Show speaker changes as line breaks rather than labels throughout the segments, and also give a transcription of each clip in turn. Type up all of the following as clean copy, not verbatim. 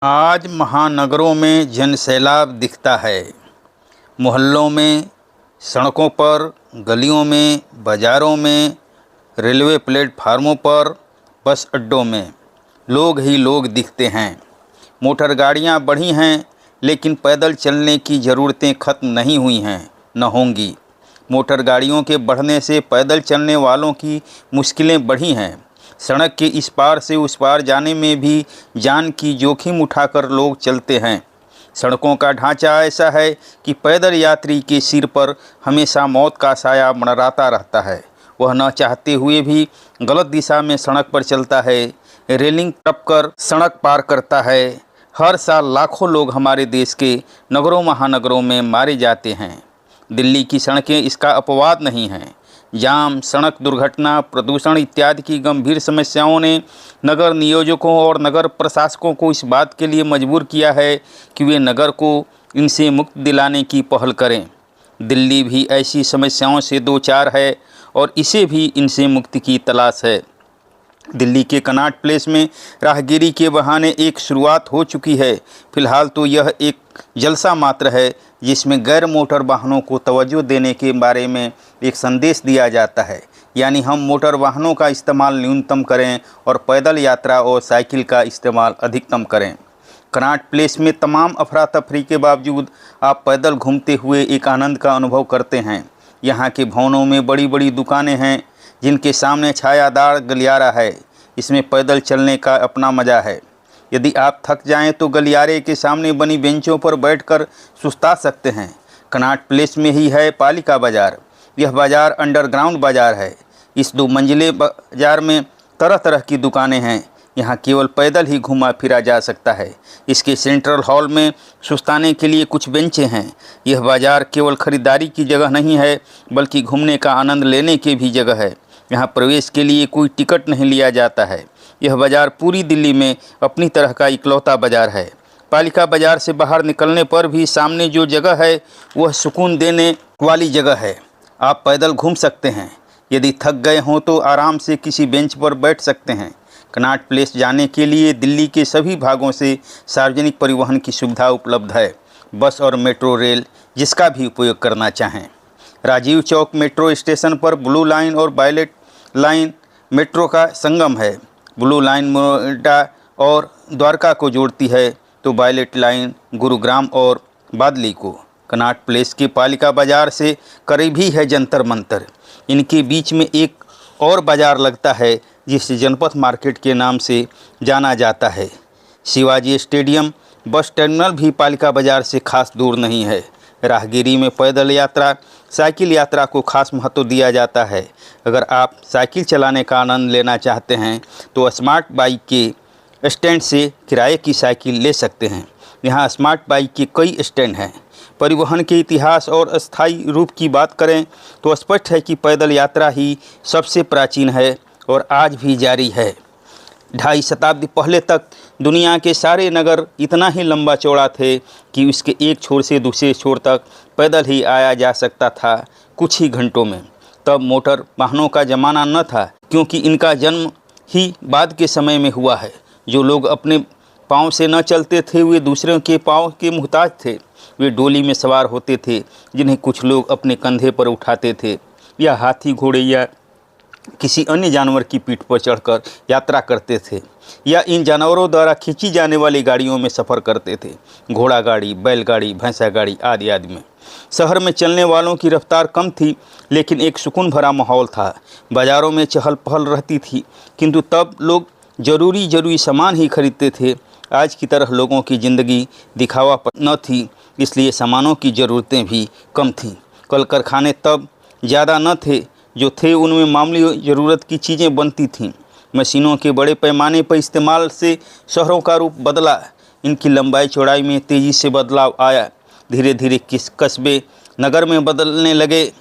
आज महानगरों में जनसैलाब दिखता है। मोहल्लों में, सड़कों पर, गलियों में, बाज़ारों में, रेलवे प्लेटफार्मों पर, बस अड्डों में लोग ही लोग दिखते हैं। मोटर गाड़ियां बढ़ी हैं, लेकिन पैदल चलने की ज़रूरतें ख़त्म नहीं हुई हैं, न होंगी। मोटर गाड़ियों के बढ़ने से पैदल चलने वालों की मुश्किलें बढ़ी हैं। सड़क के इस पार से उस पार जाने में भी जान की जोखिम उठाकर लोग चलते हैं। सड़कों का ढांचा ऐसा है कि पैदल यात्री के सिर पर हमेशा मौत का साया मंडराता रहता है। वह न चाहते हुए भी गलत दिशा में सड़क पर चलता है, रेलिंग टपकर सड़क पार करता है। हर साल लाखों लोग हमारे देश के नगरों महानगरों में मारे जाते हैं। दिल्ली की सड़कें इसका अपवाद नहीं हैं। जाम, सड़क दुर्घटना, प्रदूषण इत्यादि की गंभीर समस्याओं ने नगर नियोजकों और नगर प्रशासकों को इस बात के लिए मजबूर किया है कि वे नगर को इनसे मुक्त दिलाने की पहल करें। दिल्ली भी ऐसी समस्याओं से दो चार है और इसे भी इनसे मुक्ति की तलाश है। दिल्ली के कनॉट प्लेस में राहगीरी के बहाने एक शुरुआत हो चुकी है। फिलहाल तो यह एक जलसा मात्र है, जिसमें गैर मोटर वाहनों को तवज्जो देने के बारे में एक संदेश दिया जाता है। यानी हम मोटर वाहनों का इस्तेमाल न्यूनतम करें और पैदल यात्रा और साइकिल का इस्तेमाल अधिकतम करें। कनॉट प्लेस में तमाम अफरा तफरी के बावजूद आप पैदल घूमते हुए एक आनंद का अनुभव करते हैं। यहाँ के भवनों में बड़ी बड़ी दुकानें हैं, जिनके सामने छायादार गलियारा है। इसमें पैदल चलने का अपना मज़ा है। यदि आप थक जाएं तो गलियारे के सामने बनी बेंचों पर बैठकर सुस्ता सकते हैं। कनॉट प्लेस में ही है पालिका बाज़ार। यह बाज़ार अंडरग्राउंड बाज़ार है। इस 2 मंजिले बाज़ार में तरह तरह की दुकानें हैं। यहाँ केवल पैदल ही घूमा फिरा जा सकता है। इसके सेंट्रल हॉल में सुस्ताने के लिए कुछ बेंचें हैं। यह बाज़ार केवल ख़रीदारी की जगह नहीं है, बल्कि घूमने का आनंद लेने की भी जगह है। यहाँ प्रवेश के लिए कोई टिकट नहीं लिया जाता है। यह बाज़ार पूरी दिल्ली में अपनी तरह का इकलौता बाज़ार है। पालिका बाज़ार से बाहर निकलने पर भी सामने जो जगह है वह सुकून देने वाली जगह है। आप पैदल घूम सकते हैं। यदि थक गए हों तो आराम से किसी बेंच पर बैठ सकते हैं। कनॉट प्लेस जाने के लिए दिल्ली के सभी भागों से सार्वजनिक परिवहन की सुविधा उपलब्ध है। बस और मेट्रो रेल, जिसका भी उपयोग करना चाहें। राजीव चौक मेट्रो स्टेशन पर ब्लू लाइन और वायलेट लाइन मेट्रो का संगम है। ब्लू लाइन नोएडा और द्वारका को जोड़ती है, तो वायलेट लाइन गुरुग्राम और बादली को। कनॉट प्लेस के पालिका बाज़ार से करीब ही है जंतर मंतर। इनके बीच में एक और बाज़ार लगता है, जिसे जनपथ मार्केट के नाम से जाना जाता है। शिवाजी स्टेडियम बस टर्मिनल भी पालिका बाज़ार से खास दूर नहीं है। राहगीरी में पैदल यात्रा, साइकिल यात्रा को खास महत्व दिया जाता है। अगर आप साइकिल चलाने का आनंद लेना चाहते हैं तो स्मार्ट बाइक के स्टैंड से किराए की साइकिल ले सकते हैं। यहाँ स्मार्ट बाइक के कई स्टैंड हैं। परिवहन के इतिहास और अस्थायी रूप की बात करें तो स्पष्ट है कि पैदल यात्रा ही सबसे प्राचीन है और आज भी जारी है। 2.5 शताब्दी पहले तक दुनिया के सारे नगर इतना ही लंबा चौड़ा थे कि उसके एक छोर से दूसरे छोर तक पैदल ही आया जा सकता था कुछ ही घंटों में। तब मोटर वाहनों का ज़माना न था, क्योंकि इनका जन्म ही बाद के समय में हुआ है। जो लोग अपने पाँव से न चलते थे वे दूसरों के पाँव के मुहताज थे। वे डोली में सवार होते थे, जिन्हें कुछ लोग अपने कंधे पर उठाते थे, या हाथी, घोड़े या किसी अन्य जानवर की पीठ पर चढ़कर यात्रा करते थे, या इन जानवरों द्वारा खींची जाने वाली गाड़ियों में सफ़र करते थे। घोड़ा गाड़ी, बैलगाड़ी, भैंसा गाड़ी आदि आदि में। शहर में चलने वालों की रफ्तार कम थी, लेकिन एक सुकून भरा माहौल था। बाज़ारों में चहल पहल रहती थी, किंतु तब लोग ज़रूरी सामान ही खरीदते थे। आज की तरह लोगों की ज़िंदगी दिखावा न थी, इसलिए सामानों की ज़रूरतें भी कम थीं। कल कारखाने तब ज़्यादा न थे, जो थे उनमें मामूली ज़रूरत की चीज़ें बनती थीं। मशीनों के बड़े पैमाने पर इस्तेमाल से शहरों का रूप बदला। इनकी लंबाई चौड़ाई में तेज़ी से बदलाव आया। धीरे धीरे कस्बे नगर में बदलने लगे,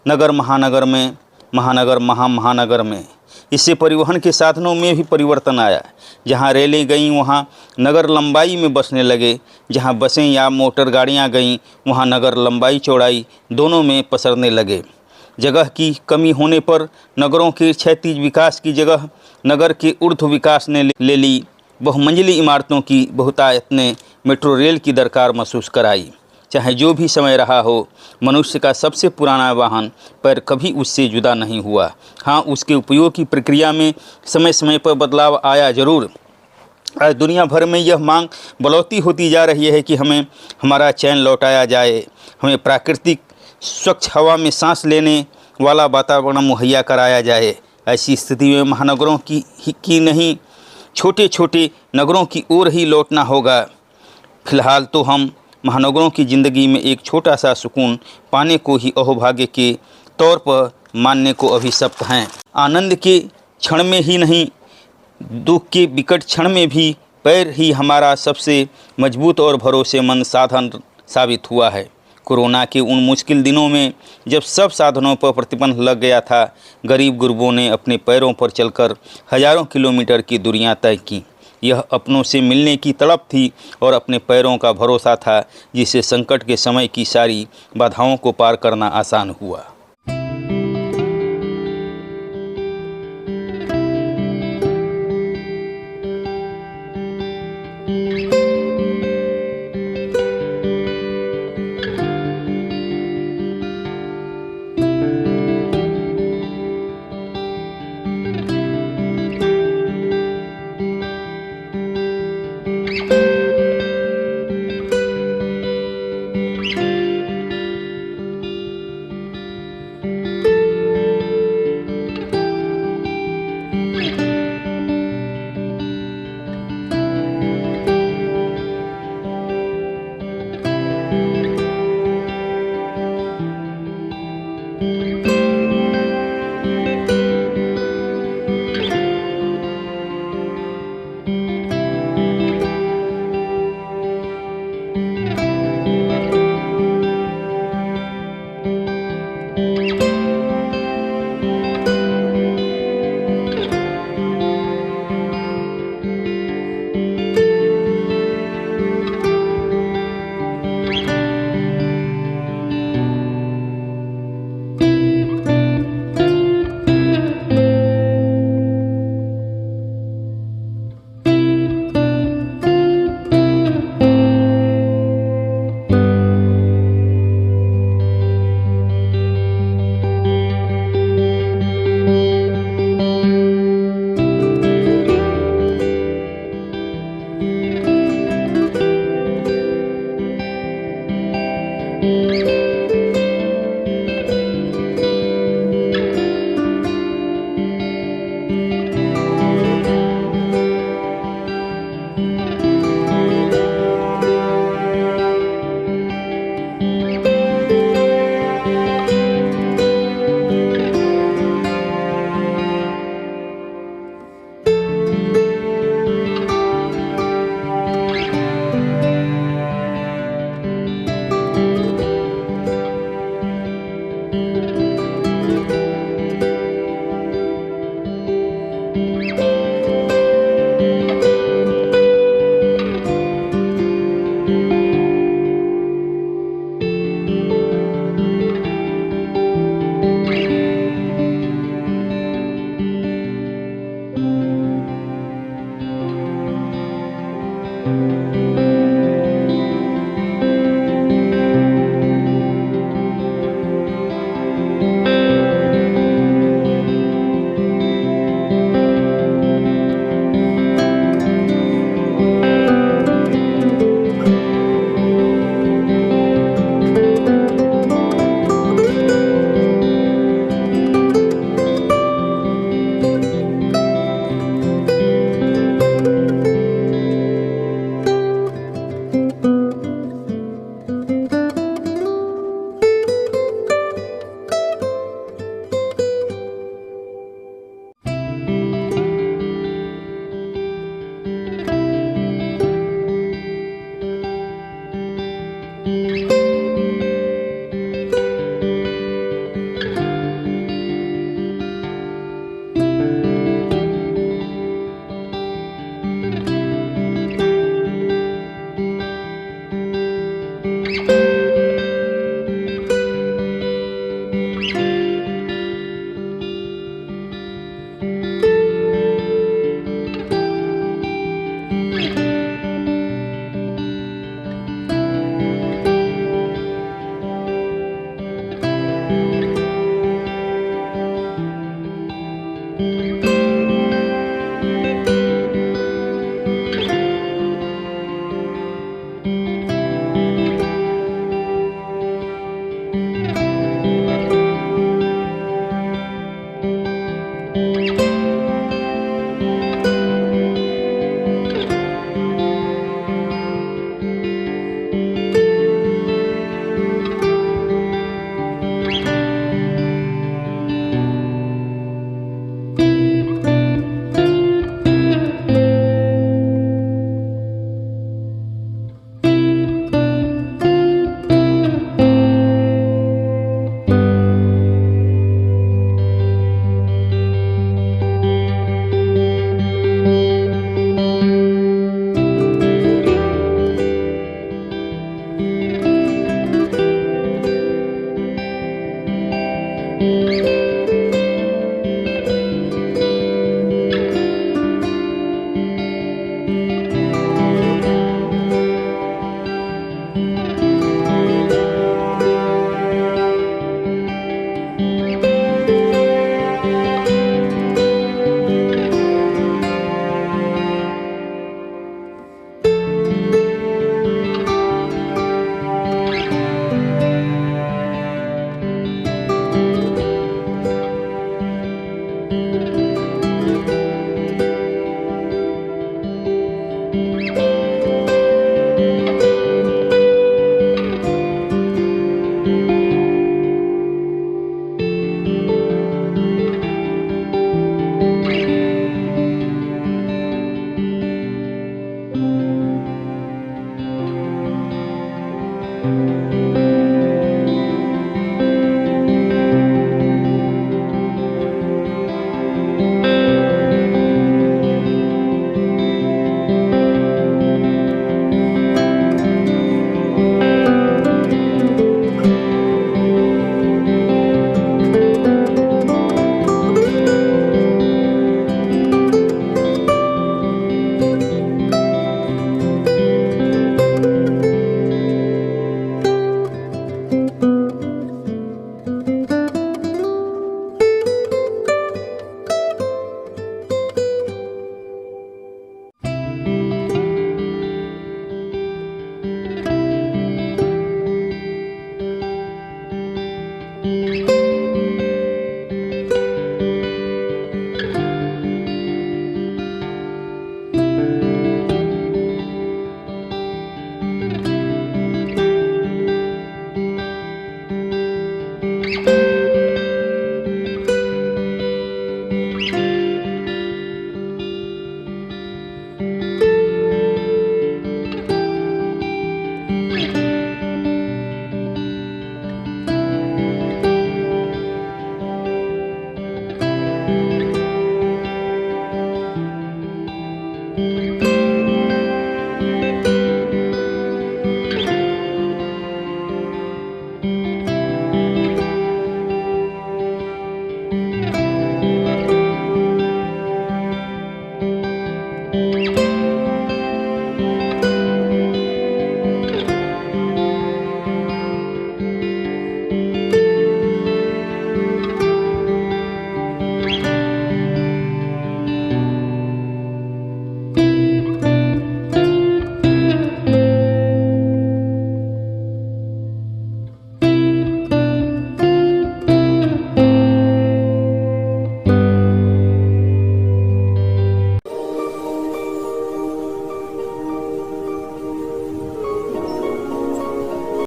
नगर महानगर में, महानगर महानगर में। इससे परिवहन के साधनों में भी परिवर्तन आया। जहाँ रेलें गईं वहाँ नगर लंबाई में बसने लगे। जहाँ बसें या मोटर गाड़ियाँ गईं वहाँ नगर लंबाई चौड़ाई दोनों में पसरने लगे। जगह की कमी होने पर नगरों के क्षैतिज विकास की जगह नगर के ऊर्ध्व विकास ने ले ली। बहुमंजिली इमारतों की बहुतायत ने मेट्रो रेल की दरकार महसूस कराई। चाहे जो भी समय रहा हो, मनुष्य का सबसे पुराना वाहन पैर कभी उससे जुदा नहीं हुआ। हाँ, उसके उपयोग की प्रक्रिया में समय समय पर बदलाव आया जरूर। आज दुनिया भर में यह मांग बढ़ती होती जा रही है कि हमें हमारा चैन लौटाया जाए, हमें प्राकृतिक स्वच्छ हवा में सांस लेने वाला वातावरण मुहैया कराया जाए। ऐसी स्थिति में महानगरों की नहीं, छोटे छोटे नगरों की ओर ही लौटना होगा। फिलहाल तो हम महानगरों की ज़िंदगी में एक छोटा सा सुकून पाने को ही अहोभाग्य के तौर पर मानने को अभिशप्त हैं। आनंद के क्षण में ही नहीं, दुख के विकट क्षण में भी पैर ही हमारा सबसे मजबूत और भरोसेमंद साधन साबित हुआ है। कोरोना के उन मुश्किल दिनों में जब सब साधनों पर प्रतिबंध लग गया था, गरीब गुरबों ने अपने पैरों पर चलकर हजारों किलोमीटर की दूरियां तय की। यह अपनों से मिलने की तड़प थी और अपने पैरों का भरोसा था, जिससे संकट के समय की सारी बाधाओं को पार करना आसान हुआ।